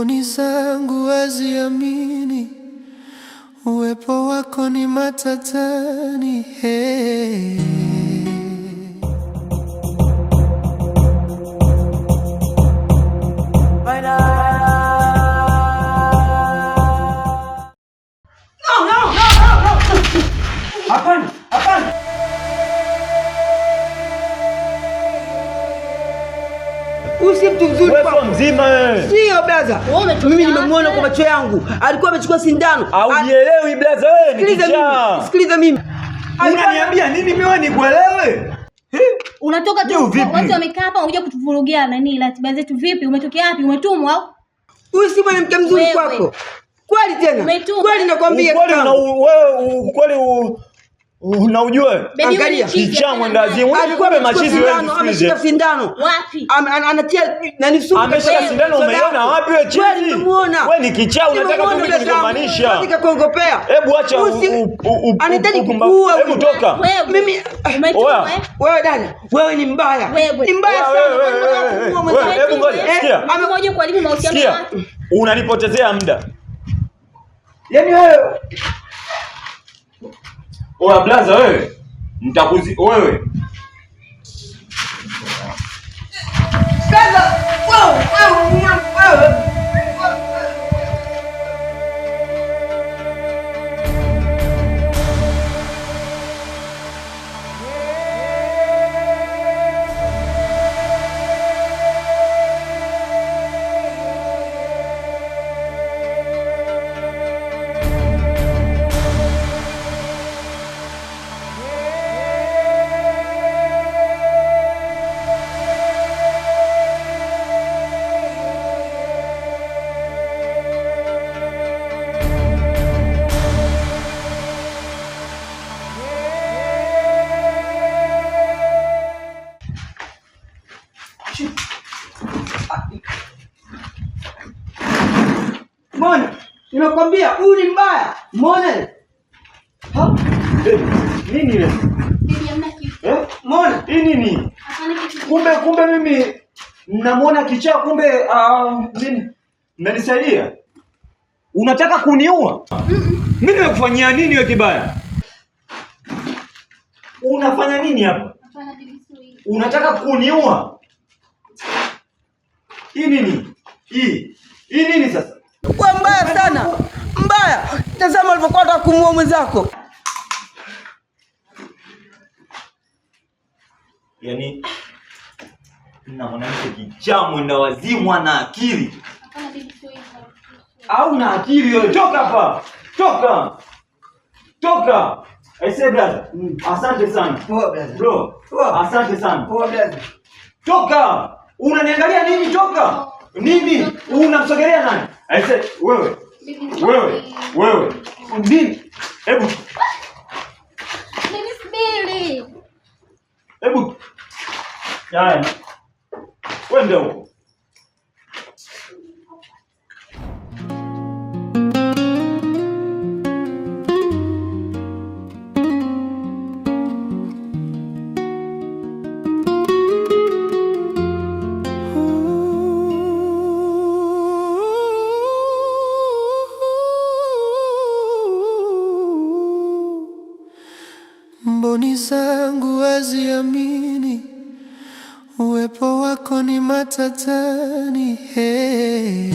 Mboni zangu haziamini, uwepo wako ni matatani. Hey. Hapana, hapana. Usi mtu mzuri kwa mzima wewe. Sio blaza. Mimi nimemwona kwa macho yangu. Alikuwa amechukua sindano. Haujielewi blaza wewe, ni kichaa. Sikiliza mimi. Unaniambia nini mimi wewe nikuelewe? Unatoka tu watu wamekaa hapa unakuja kutuvurugia nani ratiba zetu vipi? Umetokea wapi? Umetumwa au? Huyu si mwanamke mzuri kwako. Kweli tena? Kweli nakwambia. Kweli unaujua? Angalia kichaa mwendazimu. Alikuwa machizi wewe. Ameshika sindano. Wapi? Anatia nani sumu. Ameshika sindano, umeiona wapi wewe chizi? Wewe ni kichaa, unataka kunigombanisha. Unataka kuongopea. Hebu acha anataka kukuua. Hebu toka. Mimi umetumwa wewe dada, wewe ni mbaya. Ni mbaya sana. Hebu ngoja, sikia. Amekuja kuharibu mahusiano ya watu. Unanipotezea muda. Yaani wewe oya blaza wewe. Mtakuzi wewe. Blaza, wewe. Mbona? Nimekwambia huyu ni mbaya. Mbona? Nini ile? Bibi amna kitu. Mbona? Hii nini? Hapana kitu. Kumbe mimi namuona kichaa, kumbe nini? Mmenisaidia? Unataka kuniua? Mimi nimekufanyia nini wewe kibaya? Unafanya nini hapa? Hapana bibi sio. Unataka kuniua? Hii nini? Hii nini sasa? Kwa mbaya sana. Mbaya. Tazama alivyokuwa anataka kumuua mwenzako. Yaani na mwanamke kichaa mwenda wazimu ana akili. Hapana bibi sio. Au na akili wewe, toka hapa. Toka. I say brother. Asante sana. Poa brother. Bro. Asante sana. Poa brother. Toka. Unaniangalia nini? Toka. Nini? Unamsogelea nani? I say wewe. Nini? Hebu. Bibi subiri. Hebu. Haya. Wende huko. Mboni zangu haziamini, uwepo wako ni matatani. Hey.